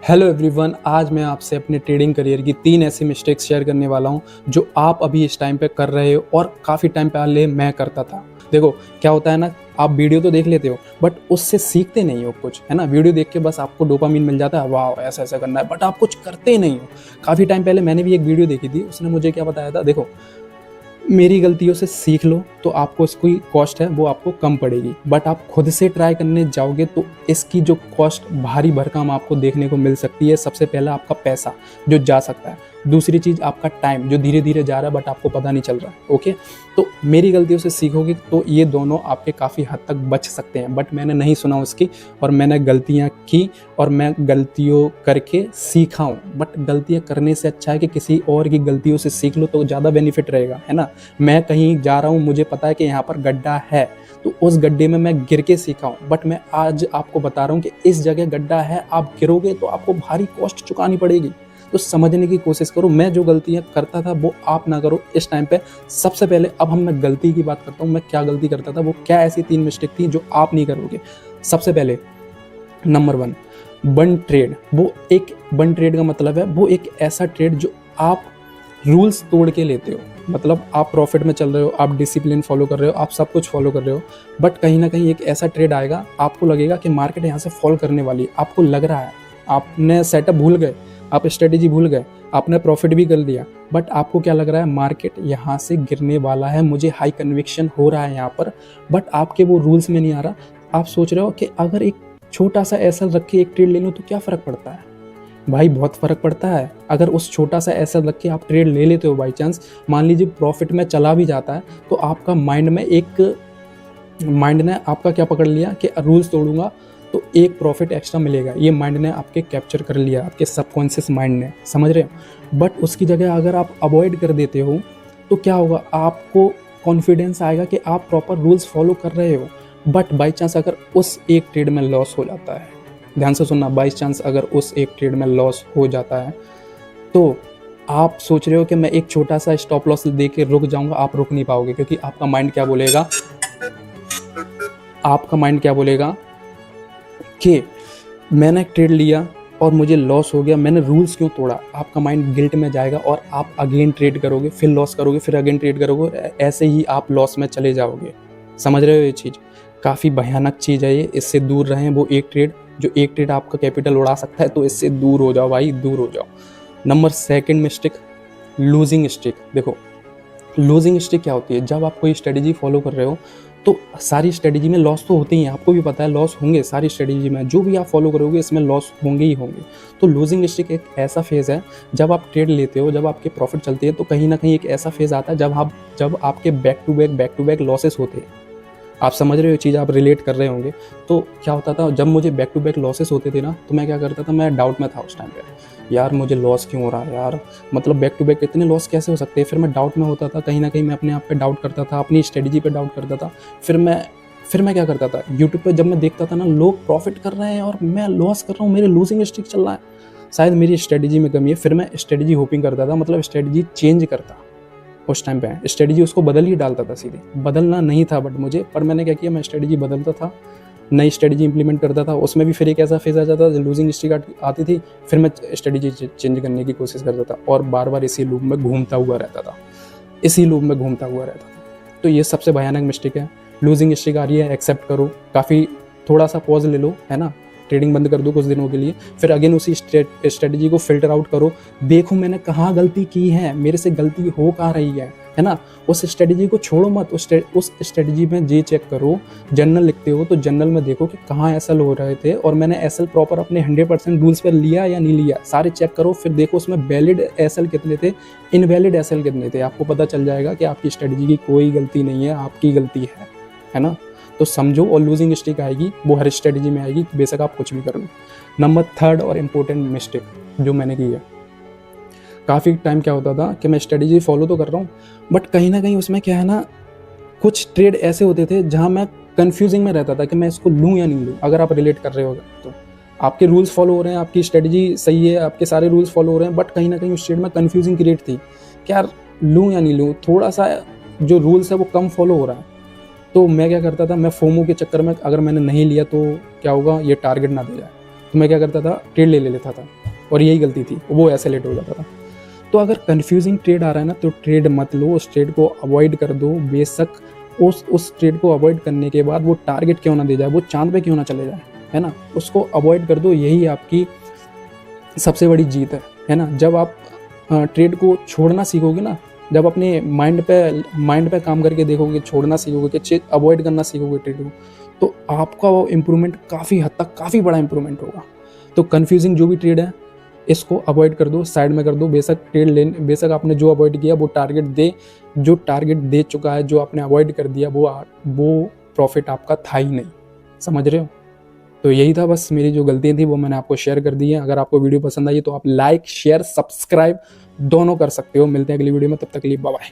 Hello everyone, आज मैं आपसे अपने ट्रेडिंग करियर की 3 ऐसी मिस्टेक्स शेयर करने वाला हूं जो आप अभी इस टाइम पे कर रहे हो और काफ़ी टाइम पहले मैं करता था। देखो, क्या होता है ना, आप वीडियो तो देख लेते हो बट उससे सीखते नहीं हो कुछ, है ना। वीडियो देख के बस आपको डोपामिन मिल जाता है, वाह ऐसा ऐसा करना है, बट आप कुछ करते नहीं हो। काफ़ी टाइम पहले मैंने भी एक वीडियो देखी थी, उसने मुझे क्या बताया था, देखो मेरी गलतियों से सीख लो तो आपको इसकी कॉस्ट है वो आपको कम पड़ेगी, बट आप खुद से ट्राई करने जाओगे तो इसकी जो कॉस्ट भारी भरकम आपको देखने को मिल सकती है। सबसे पहला आपका पैसा जो जा सकता है, दूसरी चीज़ आपका टाइम जो धीरे धीरे जा रहा है बट आपको पता नहीं चल रहा है। ओके, तो मेरी गलतियों से सीखोगे तो ये दोनों आपके काफ़ी हद तक बच सकते हैं, बट मैंने नहीं सुना उसकी और मैंने गलतियाँ की और मैं गलतियों करके सीखा हूँ। बट गलतियाँ करने से अच्छा है कि किसी और की गलतियों से सीख लो तो ज़्यादा बेनिफिट रहेगा, है ना। मैं कहीं जा रहा हूँ, मुझे पता है कि यहाँ पर गड्ढा है, तो उस गड्ढे में मैं गिर के सीखा हूँ, बट मैं आज आपको बता रहा हूँ कि इस जगह गड्ढा है, आप गिरोगे तो आपको भारी कॉस्ट चुकानी पड़ेगी। तो समझने की कोशिश करो, मैं जो गलतियाँ करता था वो आप ना करो इस टाइम पे। सबसे पहले अब मैं गलती की बात करता हूँ, मैं क्या गलती करता था, वो क्या ऐसी 3 मिस्टेक थी जो आप नहीं करोगे। सबसे पहले नंबर 1, बन ट्रेड। वो एक बन ट्रेड का मतलब है वो एक ऐसा ट्रेड जो आप रूल्स तोड़ के लेते हो। मतलब आप प्रॉफिट में चल रहे हो, आप डिसिप्लिन फॉलो कर रहे हो, आप सब कुछ फॉलो कर रहे हो, बट कहीं ना कहीं एक ऐसा ट्रेड आएगा, आपको लगेगा कि मार्केट यहाँ से फॉल करने वाली है, आपको लग रहा है, आपने सेटअप भूल गए, आप स्ट्रेटेजी भूल गए, आपने प्रॉफिट भी कर लिया, बट आपको क्या लग रहा है, मार्केट यहाँ से गिरने वाला है, मुझे हाई कन्विक्शन हो रहा है यहाँ पर, बट आपके वो रूल्स में नहीं आ रहा। आप सोच रहे हो कि अगर एक छोटा सा ऐसा रख के एक ट्रेड ले लूँ तो क्या फ़र्क पड़ता है। भाई बहुत फ़र्क पड़ता है। अगर उस छोटा सा ऐसा रख के आप ट्रेड ले लेते हो, बाई चांस मान लीजिए प्रॉफिट में चला भी जाता है, तो आपका माइंड ने आपका क्या पकड़ लिया कि रूल्स तोड़ूंगा तो एक प्रॉफिट एक्स्ट्रा मिलेगा, ये माइंड ने आपके कैप्चर कर लिया, आपके सबकॉन्शियस माइंड ने, समझ रहे हो। बट उसकी जगह अगर आप अवॉइड कर देते हो तो क्या होगा, आपको कॉन्फिडेंस आएगा कि आप प्रॉपर रूल्स फॉलो कर रहे हो। बट बाई चांस अगर उस एक ट्रेड में लॉस हो जाता है, ध्यान से सुनना, बाई चांस अगर उस एक ट्रेड में लॉस हो जाता है तो आप सोच रहे हो कि मैं एक छोटा सा स्टॉप लॉस दे के रुक जाऊंगा, आप रुक नहीं पाओगे, क्योंकि आपका माइंड क्या बोलेगा, आपका माइंड क्या बोलेगा कि मैंने एक ट्रेड लिया और मुझे लॉस हो गया, मैंने रूल्स क्यों तोड़ा। आपका माइंड गिल्ट में जाएगा और आप अगेन ट्रेड करोगे, फिर लॉस करोगे, फिर अगेन ट्रेड करोगे, ऐसे ही आप लॉस में चले जाओगे। समझ रहे हो, ये चीज़ काफ़ी भयानक चीज़ है ये, इससे दूर रहें। वो एक ट्रेड जो एक ट्रेड आपका कैपिटल उड़ा सकता है, तो इससे दूर हो जाओ भाई, दूर हो जाओ। Number 2 mistake, losing streak. देखो, लूजिंग स्ट्रिक क्या होती है, जब आप कोई स्ट्रेटजी फॉलो कर रहे हो तो सारी स्ट्रेटजी में लॉस तो होते ही हैं, आपको भी पता है लॉस होंगे, सारी स्ट्रेटजी में जो भी आप फॉलो करोगे इसमें लॉस होंगे ही होंगे। तो लूजिंग स्ट्रिक एक ऐसा फेज़ है, जब आप ट्रेड लेते हो, जब आपके प्रॉफिट चलते हैं, तो कहीं ना कहीं एक ऐसा फेज़ आता है जब आपके बैक टू बैक लॉसेस होते हैं। आप समझ रहे हो चीज़, आप रिलेट कर रहे होंगे। तो क्या होता था, जब मुझे बैक टू बैक लॉसेस होते थे ना, तो मैं क्या करता था, मैं डाउट में था उस टाइम पे, यार मुझे लॉस क्यों हो रहा है यार, मतलब बैक टू बैक इतने लॉस कैसे हो सकते हैं। फिर मैं डाउट में होता था, कहीं ना कहीं मैं अपने आप पे डाउट करता था, अपनी स्ट्रेटजी पे डाउट करता था। फिर मैं क्या करता था, यूट्यूब पे जब मैं देखता था ना, लोग प्रॉफिट कर रहे हैं और मैं लॉस कर रहा हूँ, मेरे लूजिंग स्ट्रिक चल रहा है, शायद मेरी स्ट्रेटजी में कमी है। फिर मैं स्ट्रेटजी होपिंग करता था, मतलब स्ट्रेटजी चेंज करता। उस टाइम पे स्ट्रेटजी उसको बदल ही डालता था, सीधे बदलना नहीं था बट मुझे, पर मैंने क्या किया, मैं स्ट्रेटजी बदलता था, नई स्ट्रेटजी इंप्लीमेंट करता था। उसमें भी फिर एक ऐसा फेज आ जाता था, लूजिंग स्ट्रीक आती थी, फिर मैं स्ट्रेटजी चेंज करने की कोशिश करता था और बार बार इसी लूप में घूमता हुआ रहता था, इसी लूप में घूमता हुआ रहता था। तो ये सबसे भयानक मिस्टेक है। लूजिंग स्ट्रीक आ रही है, एक्सेप्ट करो, काफ़ी थोड़ा सा पॉज ले लो, है ना, ट्रेडिंग बंद कर दो कुछ दिनों के लिए, फिर अगेन उसी स्ट्रेटजी को फिल्टर आउट करो, देखो मैंने कहाँ गलती की है, मेरे से गलती हो कहाँ रही है ना। उस स्ट्रेटजी को छोड़ो मत, उस स्ट्रेटजी में ये चेक करो, जर्नल लिखते हो तो जर्नल में देखो कि कहाँ एसएल हो रहे थे और मैंने एसएल प्रॉपर अपने 100% रूल्स पर लिया या नहीं लिया, सारे चेक करो। फिर देखो उसमें वैलिड एसएल कितने थे, इनवैलिड एसएल कितने थे, आपको पता चल जाएगा कि आपकी स्ट्रेटजी की कोई गलती नहीं है, आपकी गलती है ना। तो समझो, और लूजिंग स्ट्रिक आएगी, वो हर स्ट्रेटजी में आएगी, बेशक आप कुछ भी कर लो। नंबर 3 और इम्पोर्टेंट मिस्टेक जो मैंने की है, काफ़ी टाइम क्या होता था कि मैं स्ट्रेटजी फॉलो तो कर रहा हूँ, बट कहीं ना कहीं उसमें क्या है ना, कुछ ट्रेड ऐसे होते थे जहाँ मैं कंफ्यूजिंग में रहता था कि मैं इसको लूँ या नहीं लूँ। अगर आप रिलेट कर रहे हो तो आपके रूल्स फॉलो हो रहे हैं, आपकी स्ट्रेटजी सही है, आपके सारे रूल्स फॉलो हो रहे हैं, बट कहीं ना कहीं उस ट्रेड में कंफ्यूजिंग क्रिएट थी कि यार लूँ या नहीं लूँ, थोड़ा सा जो रूल्स है वो कम फॉलो हो रहा है। तो मैं क्या करता था, मैं फोमो के चक्कर में अगर मैंने नहीं लिया तो क्या होगा, ये टारगेट ना दे जाए, तो मैं क्या करता था, ट्रेड ले लेता था, और यही गलती थी, वो ऐसे लेट हो जाता था। तो अगर कन्फ्यूजिंग ट्रेड आ रहा है ना, तो ट्रेड मत लो, उस ट्रेड को अवॉइड कर दो। बेशक उस ट्रेड को अवॉइड करने के बाद वो टारगेट क्यों ना दे जाए, वो चांद पे क्यों ना चले जाए, है ना, उसको अवॉइड कर दो। यही आपकी सबसे बड़ी जीत है ना। जब आप ट्रेड को छोड़ना सीखोगे ना, जब अपने माइंड पे काम करके देखोगे, छोड़ना सीखोगे, चीज अवॉइड करना सीखोगे ट्रेड को, तो आपका वो इम्प्रूवमेंट काफ़ी हद तक काफ़ी बड़ा इम्प्रूवमेंट होगा। तो कन्फ्यूजिंग जो भी ट्रेड है, इसको अवॉइड कर दो, साइड में कर दो। बेशक आपने जो अवॉइड किया वो टारगेट दे, जो टारगेट दे चुका है, जो आपने अवॉइड कर दिया वो प्रॉफिट आपका था ही नहीं, समझ रहे हो। तो यही था बस, मेरी जो गलतियाँ थी वो मैंने आपको शेयर कर दी है। अगर आपको वीडियो पसंद आई तो आप लाइक शेयर सब्सक्राइब दोनों कर सकते हो। मिलते हैं अगली वीडियो में, तब तक के लिए बाय बाय।